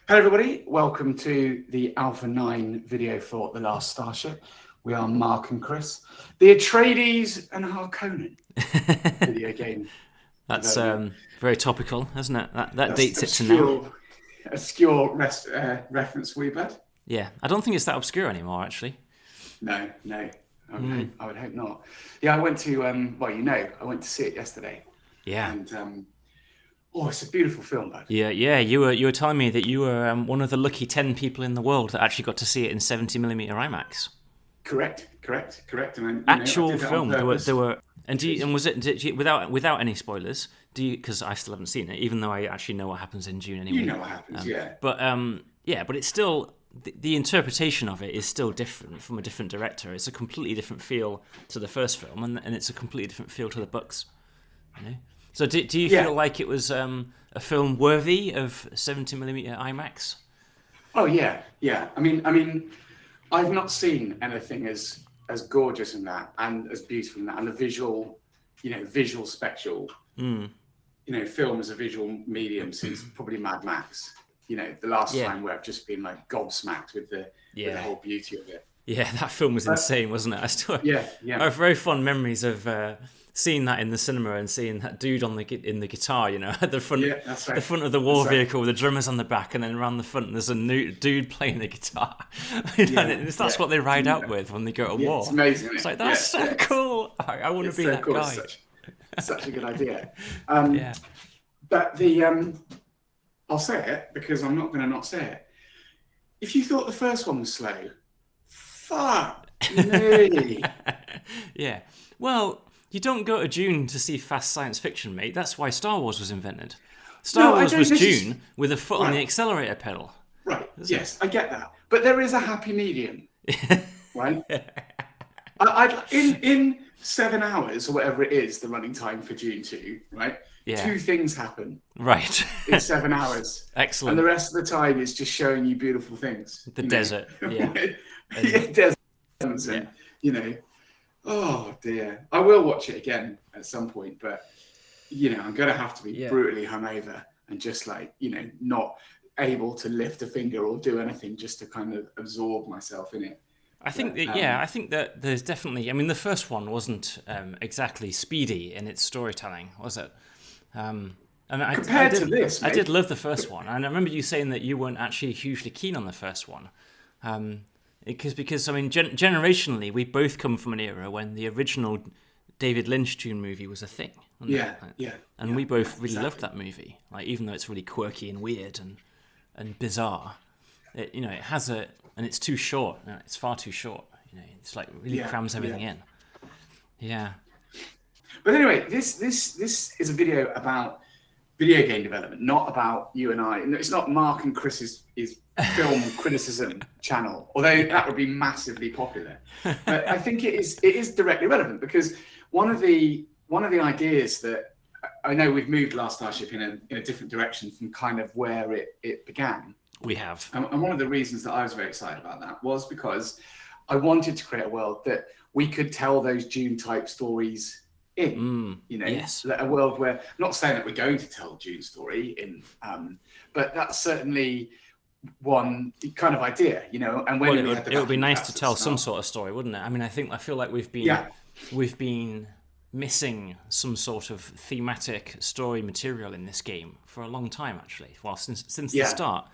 Hello everybody, welcome to the Alpha 9 video for The Last Starship. We are Mark and Chris, the Atreides and Harkonnen video game That's development. very topical, isn't it? That That's dates it to now. obscure reference for you, bud? Yeah, I don't think it's that obscure anymore, actually. No, I would hope not. Yeah, I went to, I went to see it yesterday. Yeah, And, it's a beautiful film, bud. yeah. You were telling me that you were one of the lucky 10 people in the world that actually got to see it in 70mm IMAX. Correct. And I Actual did that on film. There were purpose. there were. And was it? Without any spoilers? Because I still haven't seen it, even though I actually know what happens in June anyway. You know what happens, yeah. But it's still the interpretation of it is still different from a different director. It's a completely different feel to the first film, and it's a completely different feel to the books. You know. So do you feel like it was a film worthy of 70mm IMAX? Oh yeah. I mean, I've not seen anything as gorgeous in that and as beautiful in that, and the visual spectral, film as a visual medium since probably Mad Max. The last time where I've just been like gobsmacked with the whole beauty of it. Yeah, that film was insane, wasn't it? Yeah. I have very fond memories of seeing that in the cinema and seeing that dude in the guitar, at the front, That's right. the front of the war vehicle with the drummers on the back, and then around the front there's a new dude playing the guitar. That's what they ride out with when they go to war. It's amazing. It's like that's so cool. I want to be that guy. Such a good idea. Yeah. But I'll say it because I'm not going to not say it. If you thought the first one was slow, fuck me. Yeah. Well, you don't go to Dune to see fast science fiction, mate. That's why Star Wars was invented. Star Wars was Dune with a foot on the accelerator pedal. Right. Yes, I get that. But there is a happy medium, right? In 7 hours or whatever it is, the running time for Dune 2, right? Yeah. 2 things happen. Right. In 7 hours. Excellent. And the rest of the time is just showing you beautiful things. The desert. Yeah. Deserts and, oh dear. I will watch it again at some point, but, I'm going to have to be brutally hungover and just not able to lift a finger or do anything just to kind of absorb myself in it. I think that there's definitely. I mean, the first one wasn't exactly speedy in its storytelling, was it? Compared to this, mate. I did love the first one, and I remember you saying that you weren't actually hugely keen on the first one, because I mean, generationally, we both come from an era when the original David Lynch Dune movie was a thing. And we both really loved that movie, even though it's really quirky and weird and bizarre. It has and it's too short. It's far too short. It's like really crams everything in. Yeah. But anyway, this is a video about video game development, not about you and I. It's not Mark and Chris's film criticism channel, although that would be massively popular. But I think it is directly relevant because one of the ideas that I know we've moved Last Starship in a different direction from kind of where it began. We have. And one of the reasons that I was very excited about that was because I wanted to create a world that we could tell those Dune type stories in. Yes. A world where, I'm not saying that we're going to tell Dune story in, but that's certainly one kind of idea, And when it would be nice to tell some sort of story, wouldn't it? I mean, I feel like we've been missing some sort of thematic story material in this game for a long time, actually. Well, since the start.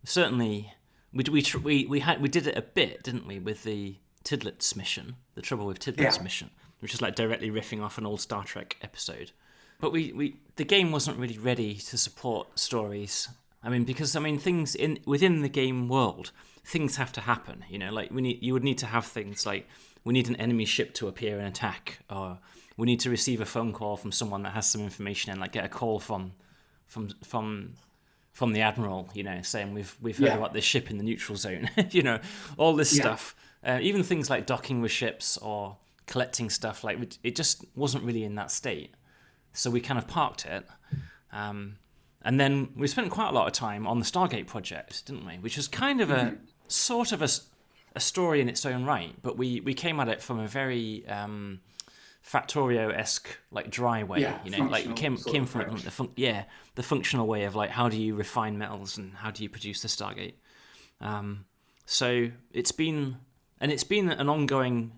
Certainly, we did it a bit, didn't we, with the Tidlitz mission, the Trouble with Tidlitz mission, which is like directly riffing off an old Star Trek episode. But the game wasn't really ready to support stories. I mean, because things within the game world, things have to happen. You would need to have things like we need an enemy ship to appear and attack, or we need to receive a phone call from someone that has some information and get a call from the admiral, saying we've heard about this ship in the neutral zone, all this stuff. Even things like docking with ships or collecting stuff, it just wasn't really in that state. So we kind of parked it. And then we spent quite a lot of time on the Stargate project, didn't we? Which was kind of a story in its own right, but we came at it from a very Factorio-esque like dry way, Yeah, you know, like it came sort of from approach. the functional way of like how do you refine metals and how do you produce the Stargate. So it's been an ongoing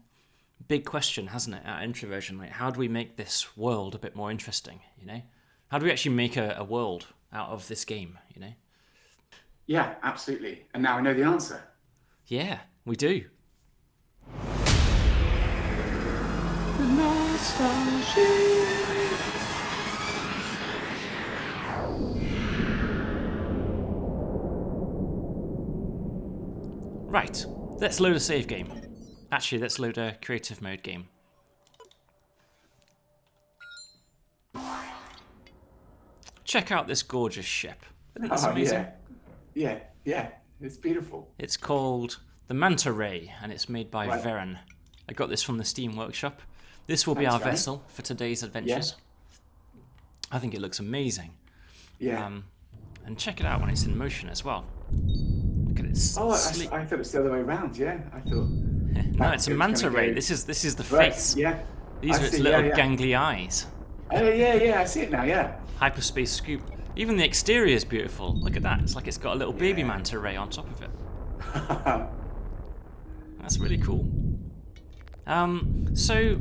big question, hasn't it, at Introversion? Like, how do we make this world a bit more interesting? You know, how do we actually make a world out of this game? You know. Yeah, absolutely. And now I know the answer. Yeah, we do. Last Starship. Right, let's load a save game. Actually, let's load a creative mode game. Check out this gorgeous ship. Isn't this amazing? Yeah. It's beautiful. It's called the Manta Ray, and it's made by Right. Varen. I got this from the Steam Workshop. This will be Thanks, our Varen. vessel for today's adventures. I think it looks amazing. Yeah. And check it out when it's in motion as well. Look at it. Sleek. I thought it's the other way around. Yeah, I thought. No, it's a Manta Ray. This is the face. Yeah. These I are its see, little yeah. gangly eyes. Oh yeah. I see it now. Yeah. Hyperspace scoop. Even the exterior is beautiful. Look at that. It's like it's got a little baby manta ray on top of it. That's really cool. So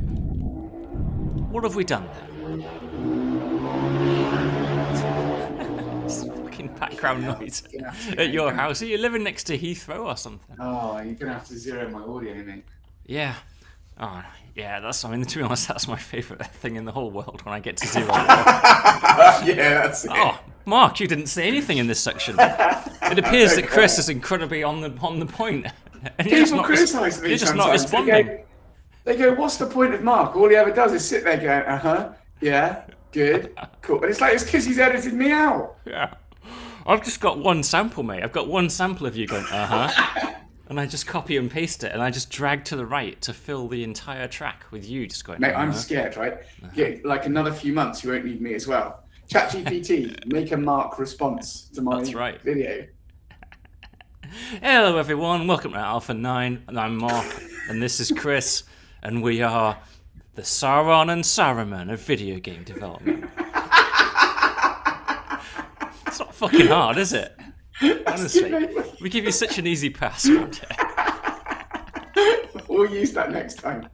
what have we done then? It's fucking background noise at your house. Are you living next to Heathrow or something? Oh, you're gonna have to zero my audio, mate. Yeah. Oh, yeah, to be honest, that's my favourite thing in the whole world when I get to zero. Yeah, that's it. Oh, Mark, you didn't say anything in this section. It appears that Chris is incredibly on the point. And People criticise me. You're just not sometimes. responding. They go, what's the point of Mark? All he ever does is sit there going, yeah, good, cool. And it's like, it's because he's edited me out. Yeah. I've just got one sample, mate. I've got one sample of you going, and I just copy and paste it, and I just drag to the right to fill the entire track with you just going, Mate, I'm scared, right? Like another few months, you won't need me as well. ChatGPT, make a Mark response to my video. Hello, everyone. Welcome to Alpha 9, and I'm Mark, and this is Chris, and we are the Sauron and Saruman of video game development. It's not fucking hard, is it? Honestly, we give you such an easy pass. We'll use that next time.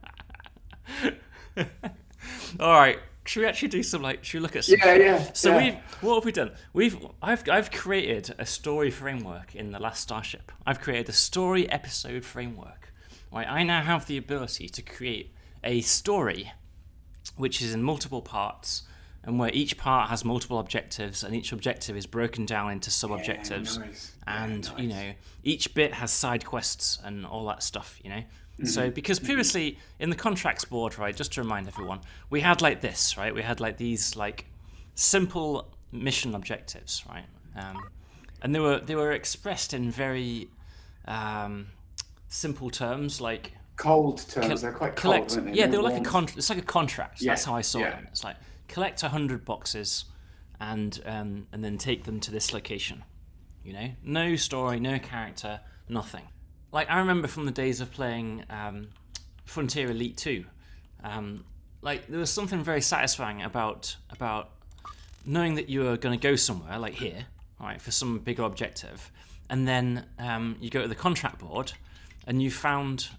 All right. Should we actually do some should we look at some? Yeah. So what have we done? I've created a story framework in the Last Starship. I've created a story episode framework. Right. I now have the ability to create a story which is in multiple parts, and where each part has multiple objectives, and each objective is broken down into sub-objectives. Nice. And, you know, each bit has side quests and all that stuff, you know? So, because previously, in the contracts board, right, just to remind everyone, we had like this, right? We had like these, like, simple mission objectives, right? And they were expressed in very simple terms, like... Cold terms, they're quite cold, aren't they? Yeah, they were like it's like a contract. Yeah, That's how I saw them. It's like, collect 100 boxes and then take them to this location. You know, no story, no character, nothing. Like I remember from the days of playing Frontier Elite 2, like there was something very satisfying about knowing that you were going to go somewhere, like here, right, for some bigger objective, and then you go to the contract board, and you found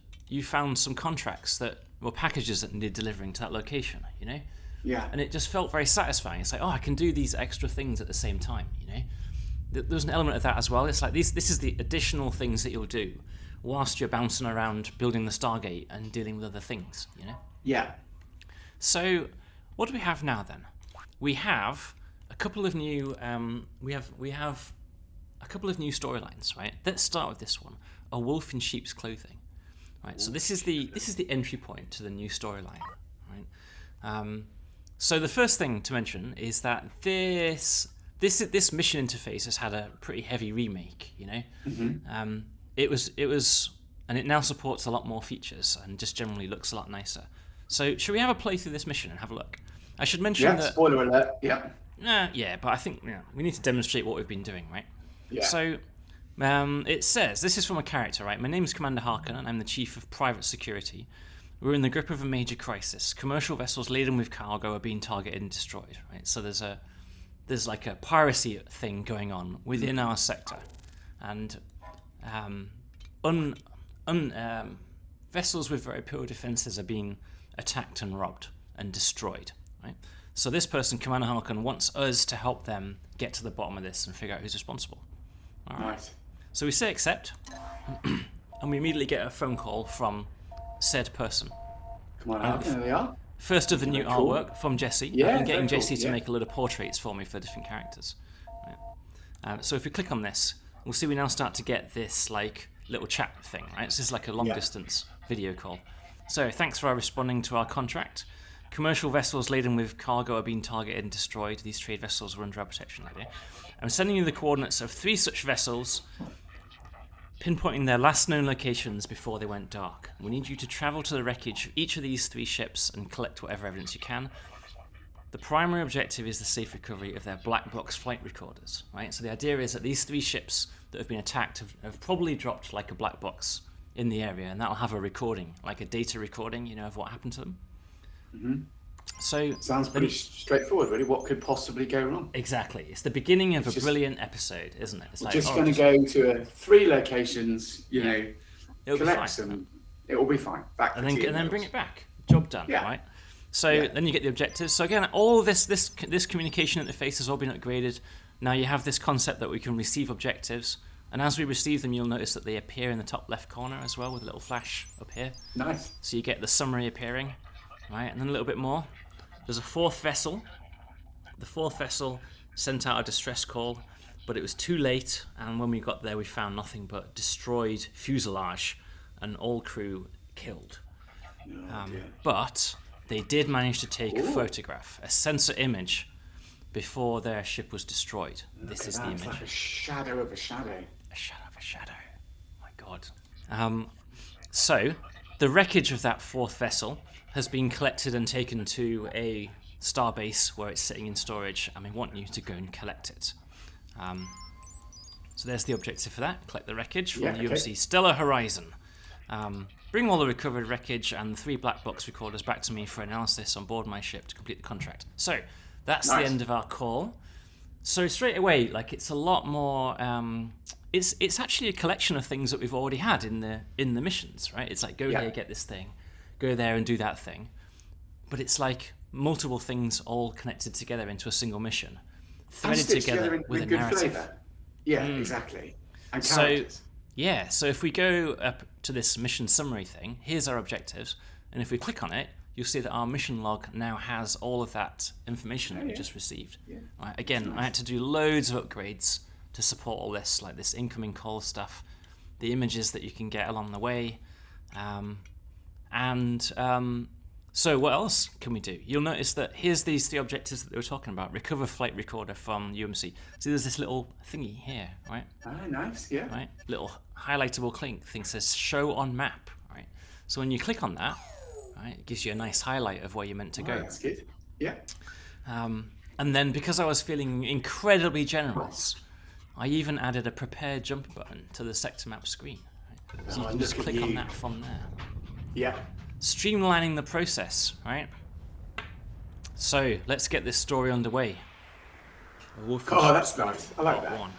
some contracts that were packages that needed delivering to that location. You know. Yeah. And it just felt very satisfying. It's like, oh, I can do these extra things at the same time, you know? There's an element of that as well. It's like, this is the additional things that you'll do whilst you're bouncing around building the Stargate and dealing with other things, you know? Yeah. So, what do we have now then? We have a couple of new, we have a couple of new storylines, right? Let's start with this one, A Wolf in Sheep's Clothing. Right, so this is the entry point to the new storyline, right? So the first thing to mention is that this mission interface has had a pretty heavy remake. You know, it was, and it now supports a lot more features and just generally looks a lot nicer. So should we have a play through this mission and have a look? I should mention that. Spoiler alert. Yeah. Yeah, but I think we need to demonstrate what we've been doing, right? Yeah. So. It says, this is from a character, right? My name is Commander Harken, and I'm the Chief of Private Security. We're in the grip of a major crisis. Commercial vessels laden with cargo are being targeted and destroyed. Right, so there's like a piracy thing going on within our sector, and vessels with very poor defenses are being attacked and robbed and destroyed. Right. So this person, Commander Harken, wants us to help them get to the bottom of this and figure out who's responsible. All right. Nice. So we say accept, and we immediately get a phone call from said person. Come on out, there they are. First of the new cool. artwork from Jesse. Yeah, I've been getting very Jesse cool, to yeah. make a lot of portraits for me for different characters. Right. So if we click on this, we'll see we now start to get this like little chat thing. Right, so this is like a long distance video call. So thanks for responding to our contract. Commercial vessels laden with cargo are being targeted and destroyed. These trade vessels were under our protection. I'm sending you the coordinates of 3 such vessels, pinpointing their last known locations before they went dark. We need you to travel to the wreckage of each of these 3 ships and collect whatever evidence you can. The primary objective is the safe recovery of their black box flight recorders. Right. So the idea is that these 3 ships that have been attacked have probably dropped like a black box in the area, and that'll have a recording, like a data recording, of what happened to them. Mm-hmm. So sounds pretty straightforward, really. What could possibly go wrong? Exactly. It's the beginning of a brilliant episode, isn't it? It's we're like, just going to go to 3 locations, it'll collect them. It will be fine. Back and then bring it back. Job done. Yeah. Right. So then you get the objectives. So again, all this communication interface has all been upgraded. Now you have this concept that we can receive objectives, and as we receive them, you'll notice that they appear in the top left corner as well with a little flash up here. Nice. So you get the summary appearing, right? And then a little bit more. There's a 4th vessel. The 4th vessel sent out a distress call, but it was too late, and when we got there, we found nothing but destroyed fuselage and all crew killed. But they did manage to take a photograph, a sensor image, before their ship was destroyed. This is the image. It's like a shadow of a shadow. A shadow of a shadow. Oh my God. So the wreckage of that 4th vessel has been collected and taken to a starbase where it's sitting in storage, and we want you to go and collect it. So there's the objective for that. Collect the wreckage from the UMC Stellar Horizon. Bring all the recovered wreckage and the 3 black box recorders back to me for analysis on board my ship to complete the contract. So that's the end of our call. So straight away, like, it's a lot more. It's actually a collection of things that we've already had in the missions, right? It's like go here, get this thing, go there and do that thing, but it's like multiple things all connected together into a single mission, threaded together with a narrative. Flavor. Yeah, exactly. And characters. So if we go up to this mission summary thing, here's our objectives, and if we click on it, you'll see that our mission log now has all of that information that we just received. Yeah. Right, again, nice. I had to do loads of upgrades to support all this, like this incoming call stuff, the images that you can get along the way, so what else can we do? You'll notice that here's these 3 objectives that they were talking about. Recover flight recorder from UMC. So there's this little thingy here, right? Oh, nice, yeah. Right, little highlightable thing says show on map, right? So when you click on that, right, it gives you a nice highlight of where you're meant to go. That's good, yeah. And then because I was feeling incredibly generous, I even added a prepare jump button to the sector map screen. Right? So you can just click on that from there. Yeah. Streamlining the process, right? So let's get this story underway. That's nice. I like that. 1.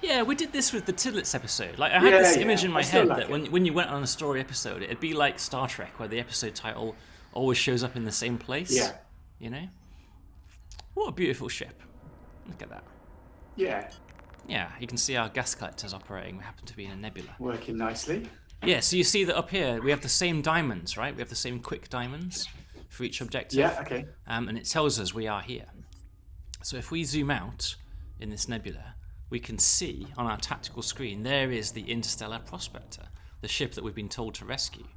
Yeah, we did this with the Tidlets episode. Like I had this image in my head that when you went on a story episode, it'd be like Star Trek, where the episode title always shows up in the same place. Yeah. You know? What a beautiful ship. Look at that. Yeah. Yeah, you can see our gas collectors operating. We happen to be in a nebula. Working nicely. Yeah, so you see that up here we have the same diamonds, right? We have the same quick diamonds for each objective. Yeah, okay. And it tells us we are here. So if we zoom out in this nebula, we can see on our tactical screen there is the Interstellar Prospector, the ship that we've been told to rescue.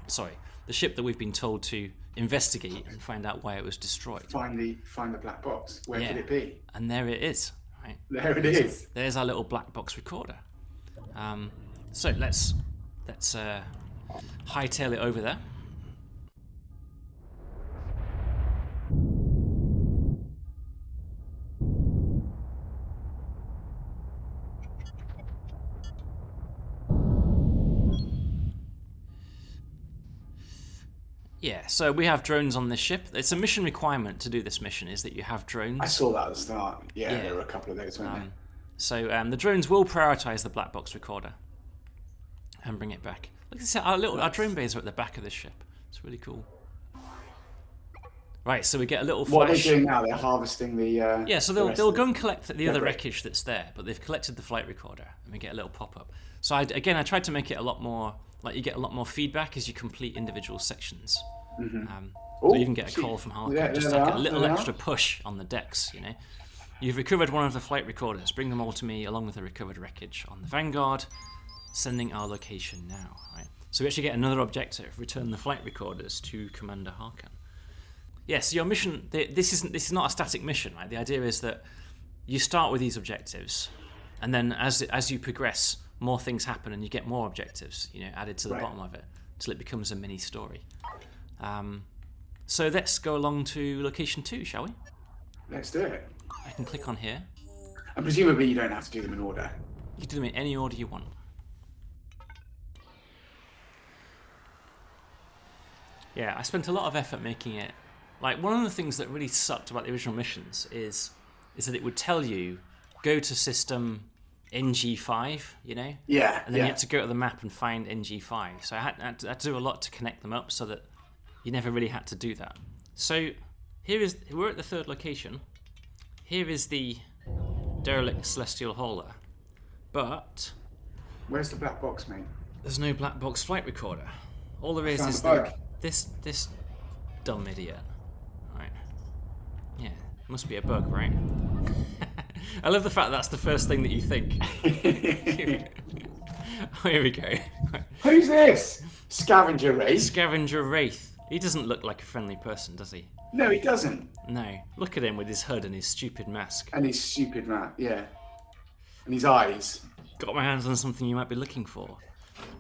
Sorry, the ship that we've been told to investigate and find out why it was destroyed. Find the black box. Where could it be? And there it is. Right? There it is. So there's our little black box recorder. So let's hightail it over there. Yeah, so we have drones on this ship. It's a mission requirement to do this mission is that you have drones. I saw that at the start. Yeah, there were a couple of those, weren't there? So the drones will prioritize the black box recorder and bring it back. Look at this, our drone bays are at the back of this ship. It's really cool. Right, so we get a little flash. What are they doing now? They're harvesting the... yeah, so they'll go and collect the other wreckage that's there, but they've collected the flight recorder, and we get a little pop-up. So I tried to make it a lot more, like you get a lot more feedback as you complete individual sections. So you even get a call from Harken, just like a little extra push on the decks, you know. You've recovered one of the flight recorders. Bring them all to me along with the recovered wreckage on the Vanguard. Sending our location now, right? So we actually get another objective. Return the flight recorders to Commander Harken. Yes, your mission. This is not a static mission, right? The idea is that you start with these objectives, and then as you progress, more things happen, and you get more objectives, you know, added to the bottom of it, till it becomes a mini story. So let's go along to location 2, shall we? Let's do it. I can click on here. And presumably you don't have to do them in order. You can do them in any order you want. Yeah, I spent a lot of effort making it. Like, one of the things that really sucked about the original missions is that it would tell you, go to system NG5, you know? Yeah. And then you had to go to the map and find NG5. So I had to do a lot to connect them up so that you never really had to do that. So we're at the third location. Here is the derelict celestial hauler. But where's the black box, mate? There's no black box flight recorder. All there is this dumb idiot. Right. Yeah, must be a bug, right? I love the fact that's the first thing that you think. Oh, here we go. Who's this? Scavenger Wraith? Scavenger Wraith. He doesn't look like a friendly person, does he? No, he doesn't. No. Look at him with his hood and his stupid mask. And his stupid map, yeah. And his eyes. Got my hands on something you might be looking for.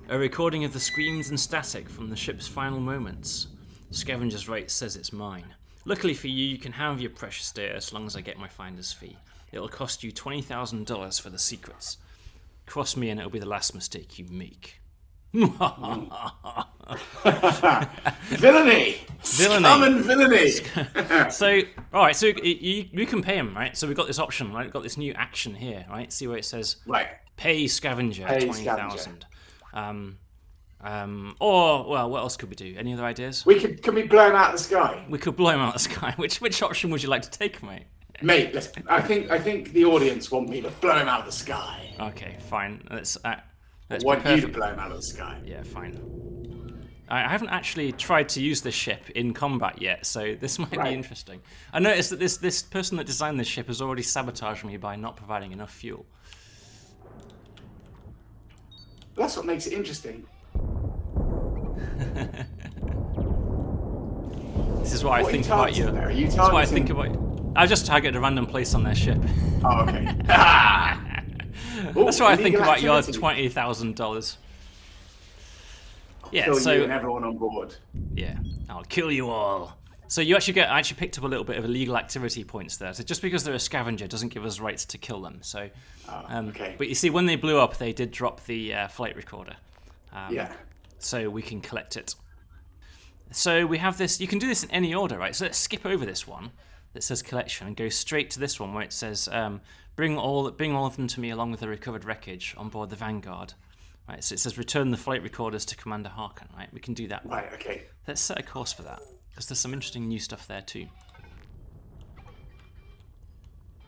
A recording of the screams and static from the ship's final moments. Scavenger's Wraith says it's mine. Luckily for you, you can have your precious data as long as I get my finder's fee. It'll cost you $20,000 for the secrets. Cross me and it'll be the last mistake you make. Villainy! Scum and villainy! So, alright, so you can pay him, right? So we've got this option, right? We've got this new action here, right? See where it says, pay Scavenger 20,000. Or, well, what else could we do? Any other ideas? Can we blow him out of the sky? We could blow him out of the sky. Which option would you like to take, mate? Mate, I think the audience want me to blow him out of the sky. Okay, fine. Let's want you to blow him out of the sky. Yeah, fine. I haven't actually tried to use this ship in combat yet, so this might be interesting. I noticed that this person that designed this ship has already sabotaged me by not providing enough fuel. That's what makes it interesting. This is what I think about you. Are you This is what I think about you. I just targeted a random place on their ship. Oh, okay. That's what I think about your $20,000. Yeah, kill so you and everyone on board. Yeah, I'll kill you all. So I actually picked up a little bit of illegal activity points there. So just because they're a scavenger doesn't give us rights to kill them. So, okay. But you see, when they blew up, they did drop the flight recorder. Yeah. So we can collect it. So we have this. You can do this in any order, right? So let's skip over this one that says collection and go straight to this one where it says bring all of them to me along with the recovered wreckage on board the Vanguard. Right, so it says return the flight recorders to Commander Harken, right? We can do that. Right, okay. Let's set a course for that, because there's some interesting new stuff there too.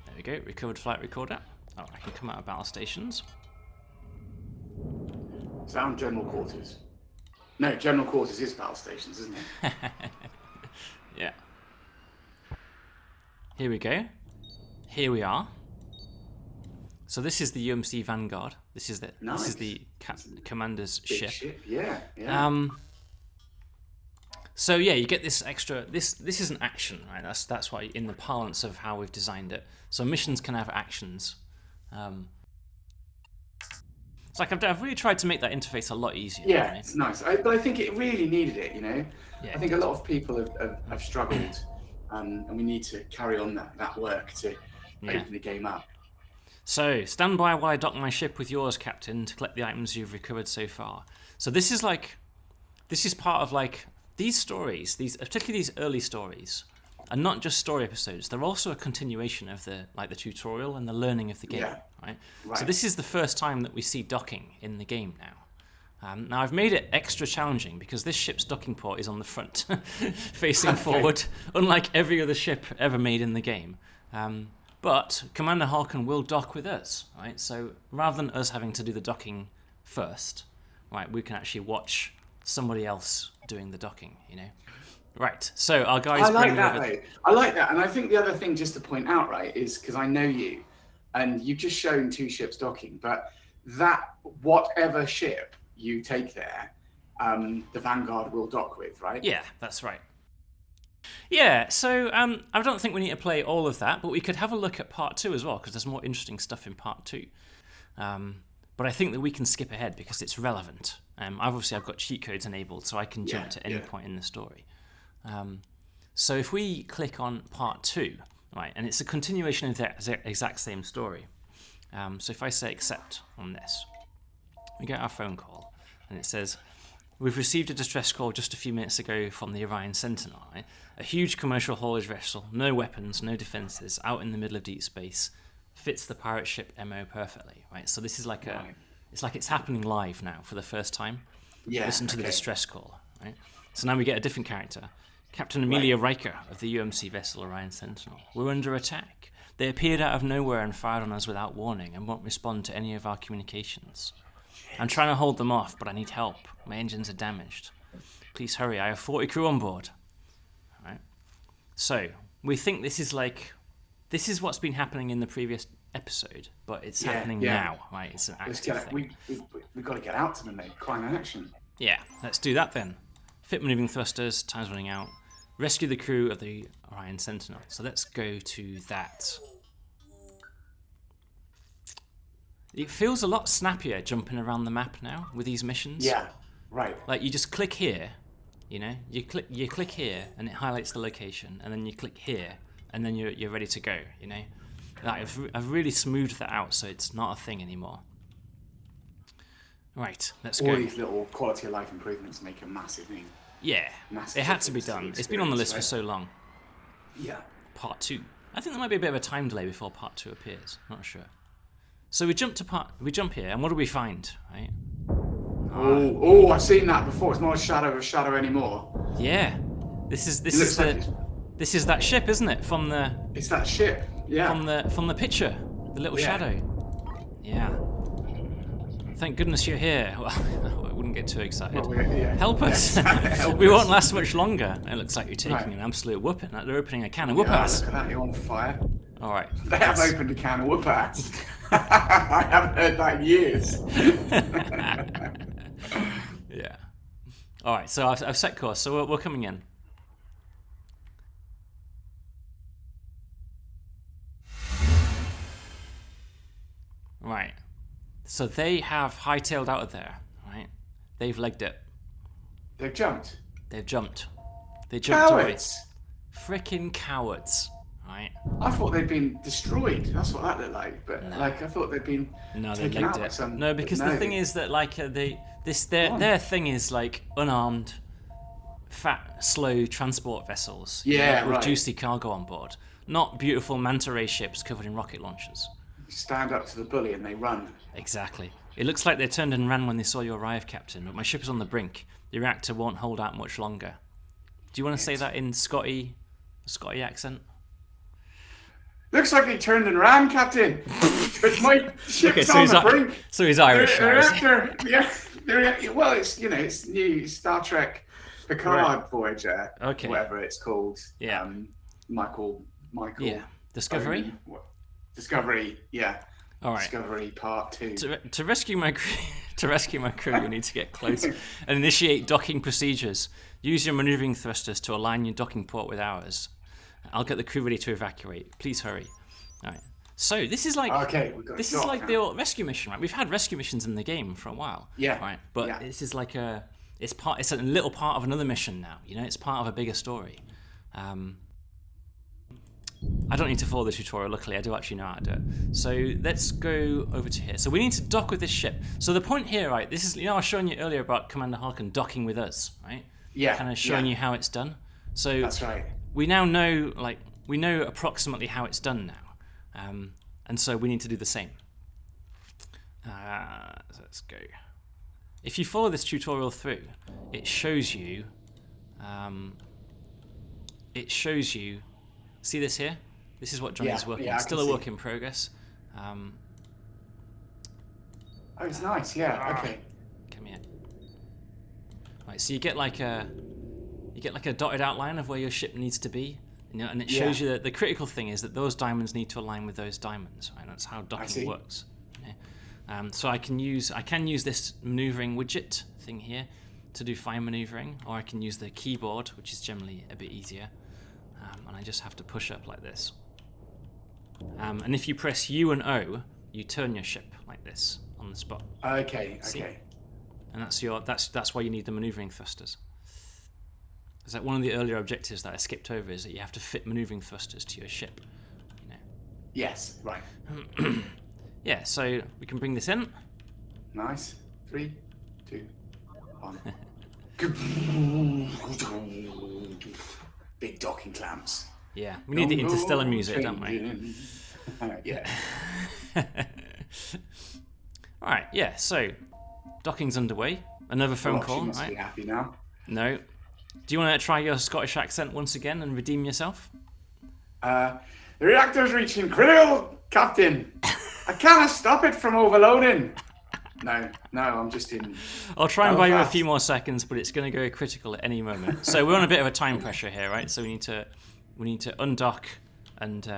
There we go, recovered flight recorder. Oh, I can come out of battle stations. Sound general quarters. No, general quarters is battle stations, isn't it? Yeah. Here we go. Here we are. So this is the UMC Vanguard. This is the commander's ship. Yeah. So yeah, you get this extra. This is an action, right? That's why in the parlance of how we've designed it. So missions can have actions. It's like I've really tried to make that interface a lot easier. Yeah, right? it's nice. But I think it really needed it. You know, yeah, I think a lot of people have struggled, and we need to carry on that work to open the game up. So, stand by while I dock my ship with yours, Captain, to collect the items you've recovered so far. So this is part of these stories, particularly these early stories, are not just story episodes. They're also a continuation of the tutorial and the learning of the game. Yeah. Right. So this is the first time that we see docking in the game now. Now I've made it extra challenging because this ship's docking port is on the front, facing forward, unlike every other ship ever made in the game. But Commander Harken will dock with us, right? So rather than us having to do the docking first, right, we can actually watch somebody else doing the docking, you know? Right, so our guys... I like that, mate. I like that. And I think the other thing just to point out, right, is because I know you, and you've just shown 2 ships docking, but that, whatever ship you take there, the Vanguard will dock with, right? Yeah, that's right. Yeah, so I don't think we need to play all of that, but we could have a look at part 2 as well, because there's more interesting stuff in part 2. But I think that we can skip ahead because it's relevant. I've got cheat codes enabled, so I can jump to any point in the story. So if we click on part 2, right, and it's a continuation of the exact same story. So if I say accept on this, we get our phone call, and it says, we've received a distress call just a few minutes ago from the Orion Sentinel. Right? A huge commercial haulage vessel, no weapons, no defenses, out in the middle of deep space, fits the pirate ship MO perfectly. Right, so this is like it's happening live now for the first time. Yeah. Listen to the distress call. Right, so now we get a different character, Captain Amelia Riker of the UMC vessel Orion Sentinel. We're under attack. They appeared out of nowhere and fired on us without warning and won't respond to any of our communications. I'm trying to hold them off, but I need help. My engines are damaged. Please hurry, I have 40 crew on board. All right. So, we think this is what's been happening in the previous episode, but it's happening now, right? It's an active thing. We've got to get out to them, mate. Crime action. Yeah, let's do that then. Fit maneuvering thrusters, time's running out. Rescue the crew of the Orion Sentinel. So let's go to that. It feels a lot snappier jumping around the map now with these missions. Yeah, right. Like you just click here, you know, you click here and it highlights the location, and then you click here and then you're ready to go, you know. Like I've really smoothed that out so it's not a thing anymore. Right, let's go. All these little quality of life improvements make a massive thing. Yeah, it had to be done. It's been on the list for so long. Yeah. Part 2. I think there might be a bit of a time delay before part 2 appears. Not sure. So we jump here, and what do we find? Right? Oh, I've seen that before. It's not a shadow anymore. Yeah, this is that ship, isn't it? It's that ship. Yeah. From the picture, the little shadow. Yeah. Thank goodness you're here. Well, I wouldn't get too excited. Help us. We won't last much longer. It looks like you're taking an absolute whooping. Like they're opening a can of whoop-ass. Look at that, you're on fire. All right. They have opened a can of whoop-ass. I haven't heard that in years. Yeah. All right, so I've set course, so we're coming in. Right. So they have hightailed out of there, right? They've legged it. They've jumped. They jumped away. Cowards. Frickin' cowards, right? I thought they'd been destroyed. That's what that looked like. But I thought they'd been taken out by some. No, because the thing is that their thing is like unarmed, fat, slow transport vessels. Yeah, with juicy cargo on board, not beautiful manta ray ships covered in rocket launchers. Stand up to the bully and they run. Exactly. It looks like they turned and ran when they saw you arrive, Captain, but my ship is on the brink. The reactor won't hold out much longer. Do you want to say that in Scotty accent? Looks like they turned and ran, Captain. My ship's on the brink. So he's Irish. Well, it's new Star Trek Picard Voyager. Okay. Whatever it's called. Yeah. Michael. Yeah. Discovery. Discovery. Yeah. All right. Discovery Part 2. To rescue my crew, you need to get close and initiate docking procedures. Use your maneuvering thrusters to align your docking port with ours. I'll get the crew ready to evacuate. Please hurry. All right. So this is like the rescue mission, right? We've had rescue missions in the game for a while. Yeah. Right. But this is like it's a little part of another mission now. You know, it's part of a bigger story. I don't need to follow the tutorial, luckily I do actually know how to do it. So let's go over to here. So we need to dock with this ship. So the point here, right, this is, I was showing you earlier about Commander Harken docking with us, right? kind of showing you how it's done. So that's right. We now know, we know approximately how it's done now, and so we need to do the same. So let's go. If you follow this tutorial through, it shows you. See this here? This is what Johnny's working. Yeah, Still a work in progress. Oh, it's nice. Yeah. Okay. Come here. Right. So you get like a dotted outline of where your ship needs to be, and it shows you that the critical thing is that those diamonds need to align with those diamonds. Right. That's how docking works. So I can use this maneuvering widget thing here to do fine maneuvering, or I can use the keyboard, which is generally a bit easier, and I just have to push up like this. And if you press U and O, you turn your ship like this on the spot. Okay. See? And that's why you need the maneuvering thrusters. It's like one of the earlier objectives that I skipped over is that you have to fit maneuvering thrusters to your ship. Yes. Right. Yeah, so we can bring this in. Nice. 3, 2, 1. Big docking clamps. Yeah, we need the interstellar music, don't we? Yeah. All right, yeah, so docking's underway. Another phone call, She must right? be happy now. No. Do you want to try your Scottish accent once again and redeem yourself? The reactor's reaching critical, Captain. I can't stop it from overloading. No, I'm just in. I'll try and buy you a few more seconds, but it's going to go critical at any moment. So we're on a bit of a time pressure here, right? So we need to undock and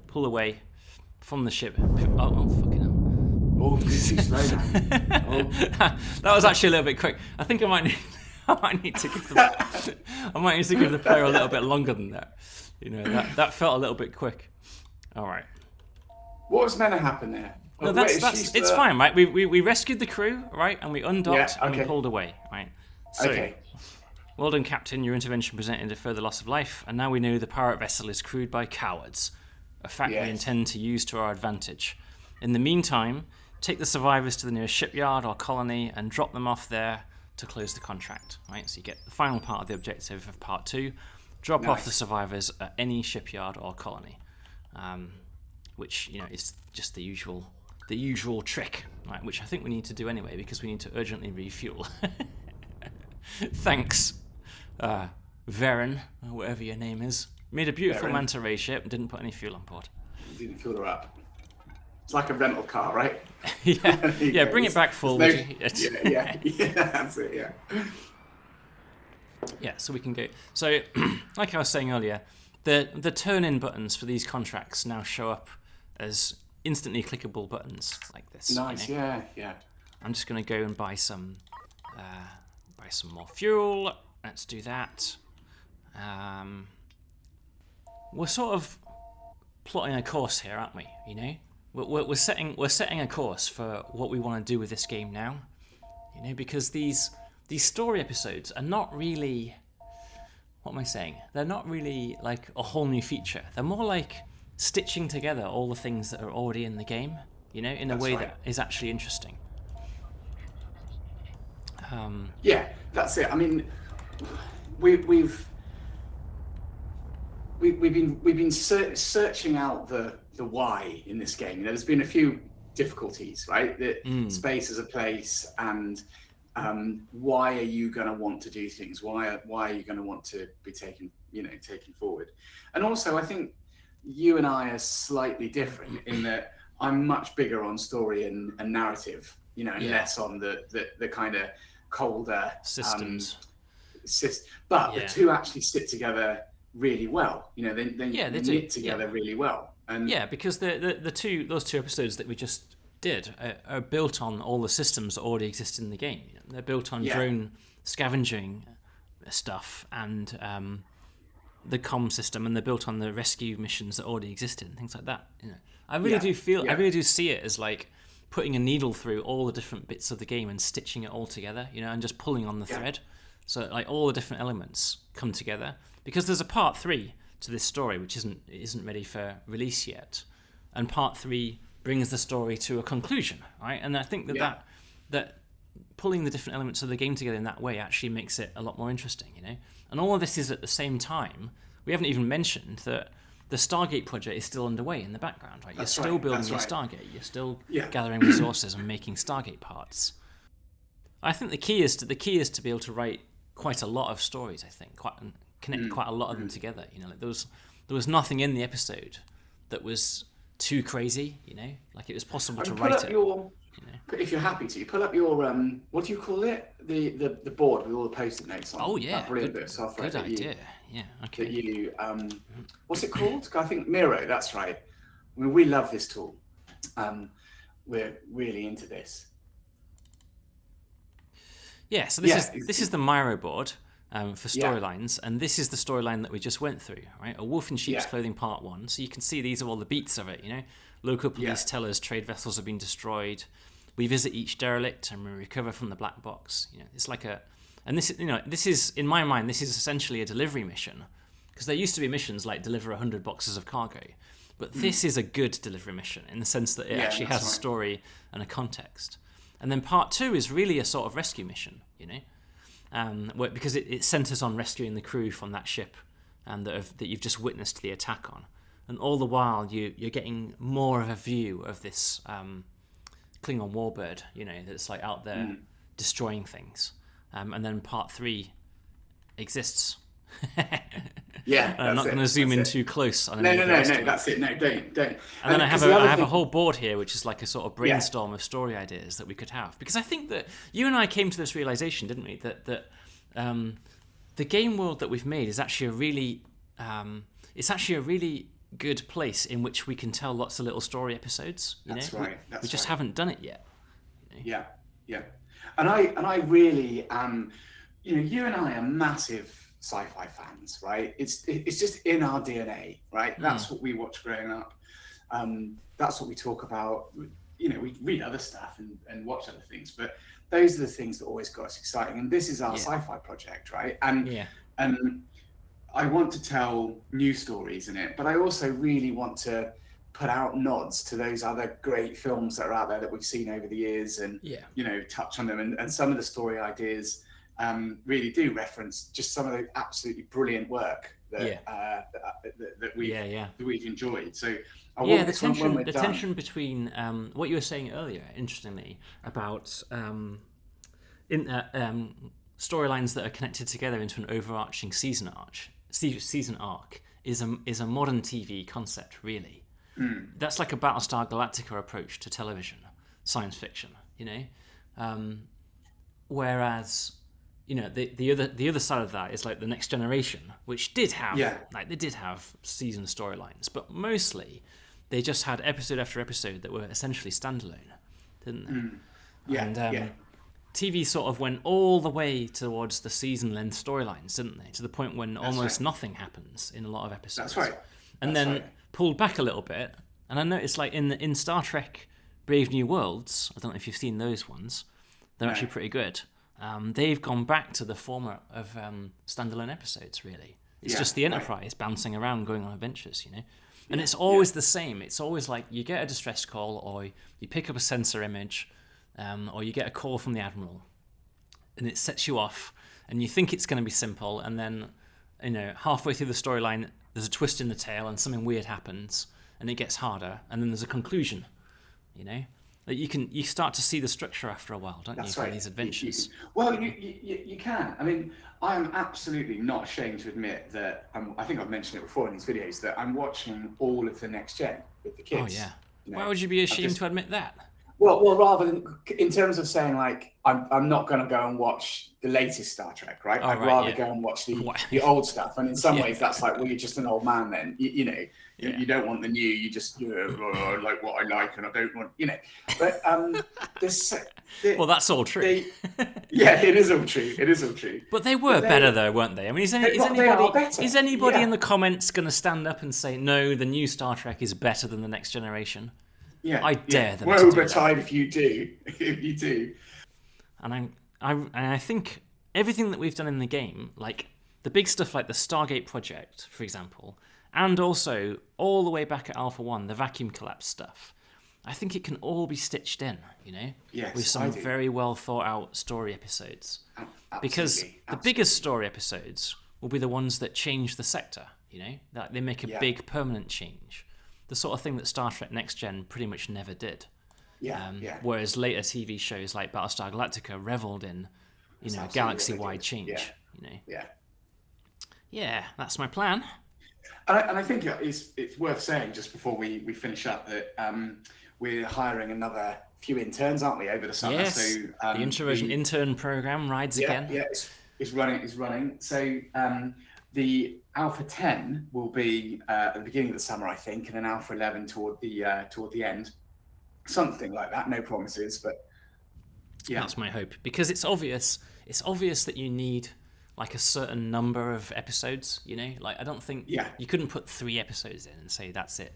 pull away from the ship. Oh fucking hell! Oh, this is slow down. Oh. That was actually a little bit quick. I think I might need to give the player a little bit longer than that. That felt a little bit quick. All right. What was meant to happen there? No, it's fine, right? We rescued the crew, right? And we undocked and we pulled away, right? So, well done, Captain. Your intervention presented a further loss of life, and now we know the pirate vessel is crewed by cowards, a fact we intend to use to our advantage. In the meantime, take the survivors to the nearest shipyard or colony and drop them off there to close the contract, right? So you get the final part of the objective of part 2. Drop off the survivors at any shipyard or colony. Which is just the usual trick, right? Which I think we need to do anyway because we need to urgently refuel. Thanks, Varen, or whatever your name is. Made a beautiful manta ray ship, didn't put any fuel on board. Didn't fill her up. It's like a rental car, right? yeah. Bring it back full. Yeah, that's it. Yeah. Yeah, so we can go. So, like I was saying earlier, the turn-in buttons for these contracts now show up as instantly clickable buttons like this. Nice, yeah. I'm just going to go and buy some more fuel. Let's do that. We're sort of plotting a course here, aren't we? We're setting a course for what we want to do with this game now. Because these story episodes are not really. What am I saying? They're not really like a whole new feature. They're more like stitching together all the things that are already in the game, in a way that is actually interesting. Yeah, that's it. I mean, we've been searching out the why in this game. There's been a few difficulties, right? Space as a place, and why are you going to want to do things? Why are you going to want to be taken forward? And also, I think you and I are slightly different in that I'm much bigger on story and narrative, and less on the kind of colder systems. But the two actually sit together really well. They knit together really well. And because those two episodes that we just did are built on all the systems that already exist in the game. They're built on drone scavenging stuff and the comm system, and they're built on the rescue missions that already existed and things like that. I really do see it as like putting a needle through all the different bits of the game and stitching it all together, and just pulling on the thread, so that, like, all the different elements come together. Because there's a part 3 to this story which isn't ready for release yet, and part 3 brings the story to a conclusion, right? And I think that pulling the different elements of the game together in that way actually makes it a lot more interesting, And all of this is at the same time. We haven't even mentioned that the Stargate project is still underway in the background, right? You're still building your Stargate. You're still gathering resources and making Stargate parts. I think the key is to be able to write quite a lot of stories. I think connect quite a lot of them together. There was nothing in the episode that was too crazy. Like it was possible to write it. If you're happy to, pull up your what do you call it? The board with all the post-it notes on. Oh yeah, that brilliant bit of software. Good idea. Yeah. Okay. That you what's it called? I think Miro. That's right. I mean, we love this tool. We're really into this. Yeah. So this is the Miro board for storylines, and this is the storyline that we just went through. Right, A Wolf in Sheep's Clothing Part 1. So you can see these are all the beats of it. Local police tell us trade vessels have been destroyed. We visit each derelict and we recover from the black box. It's like this is in my mind, this is essentially a delivery mission, because there used to be missions like deliver 100 boxes of cargo, but this is a good delivery mission in the sense that it actually has a story and a context. And then part 2 is really a sort of rescue mission, because it centers on rescuing the crew from that ship that you've just witnessed the attack on. And all the while, you're getting more of a view of this Klingon warbird, that's like out there destroying things. And then part 3 exists. I'm not going to zoom in too close. On no, that's it. No, don't. And then I have a whole board here, which is like a sort of brainstorm of story ideas that we could have. Because I think that you and I came to this realization, didn't we, that the game world that we've made is actually a really good place in which we can tell lots of little story episodes. That's right. We just haven't done it yet. Yeah. And I really am. You and I are massive sci-fi fans, right? It's just in our DNA, right? That's what we watch growing up. That's what we talk about. We read other stuff and watch other things, but those are the things that always got us exciting. And this is our sci-fi project, right? And I want to tell new stories in it, but I also really want to put out nods to those other great films that are out there that we've seen over the years, and touch on them. And some of the story ideas really do reference just some of the absolutely brilliant work that we've enjoyed. So the tension between what you were saying earlier, interestingly, about storylines that are connected together into an overarching season arc is a modern TV concept, really. That's like a Battlestar Galactica approach to television, science fiction, whereas the other side of that is like the Next Generation, which did have they did have season storylines, but mostly they just had episode after episode that were essentially standalone, didn't they? TV sort of went all the way towards the season-length storylines, didn't they? To the point when almost nothing happens in a lot of episodes. That's right. And then pulled back a little bit. And I noticed, like in Star Trek: Brave New Worlds, I don't know if you've seen those ones. They're actually pretty good. They've gone back to the format of standalone episodes. Really, it's just the Enterprise bouncing around, going on adventures. And it's always the same. It's always like you get a distress call, or you pick up a sensor image. Or you get a call from the Admiral, and it sets you off, and you think it's going to be simple, and then, halfway through the storyline, there's a twist in the tale, and something weird happens, and it gets harder, and then there's a conclusion. Like you start to see the structure after a while, don't you, for these adventures? You can. I mean, I am absolutely not ashamed to admit that. I think I've mentioned it before in these videos that I'm watching all of the Next Gen with the kids. Oh yeah. Why would you be ashamed to admit that? Well, rather than in terms of saying like I'm not going to go and watch the latest Star Trek, right? I'd rather go and watch the old stuff. And in some ways, that's like, well, you're just an old man then. You don't want the new. You just I like what I like, and I don't want But well, that's all true. It is all true. It is all true. But they were better though, weren't they? I mean, is anybody in the comments going to stand up and say no? The new Star Trek is better than the Next Generation? I dare them. Well, over time, if you do. And I think everything that we've done in the game, like the big stuff like the Stargate project, for example, and also all the way back at Alpha 1, the vacuum collapse stuff, I think it can all be stitched in, Yes, with some very well thought out story episodes. Because the biggest story episodes will be the ones that change the sector, that they make a big permanent change. The sort of thing that Star Trek Next Gen pretty much never did. Whereas later TV shows like Battlestar Galactica reveled in, galaxy-wide change. Yeah, that's my plan. And I think it's worth saying just before we finish up that we're hiring another few interns, aren't we, over the summer? Yes, so, the Introversion intern program rides again. Yeah, it's running. So the Alpha 10 will be at the beginning of the summer, I think, and then Alpha 11 toward the end. Something like that. No promises, but yeah. That's my hope. Because it's obvious that you need like a certain number of episodes, Like I don't think you couldn't put 3 episodes in and say that's it.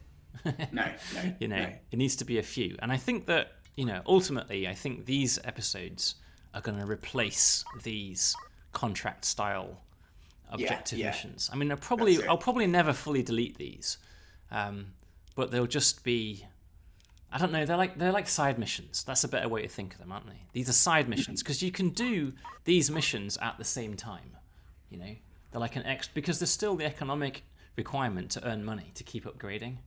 No. It needs to be a few. And I think that, ultimately I think these episodes are going to replace these contract style objective missions. I mean, I'll probably never fully delete these. But they'll just be, I don't know, they're like side missions. That's a better way to think of them, aren't they? These are side missions because you can do these missions at the same time. They're like an extra, because there's still the economic requirement to earn money to keep upgrading.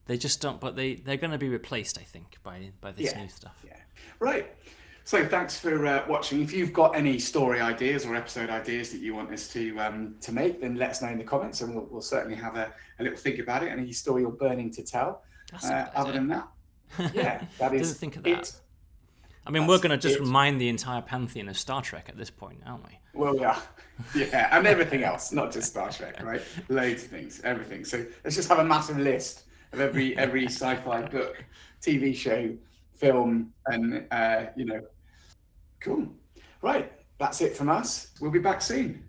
They just don't, but they're going to be replaced, I think, by this new stuff. Yeah. Right. So thanks for watching. If you've got any story ideas or episode ideas that you want us to make, then let us know in the comments, and we'll certainly have a little think about it. Any story you're burning to tell. Other than that, that is. Didn't think of that. I mean, we're going to just mine the entire pantheon of Star Trek at this point, aren't we? Well, we are. Yeah, and everything else, not just Star Trek, right? Loads of things, everything. So let's just have a massive list of every sci-fi book, TV show, film, and cool. Right, that's it from us. We'll be back soon.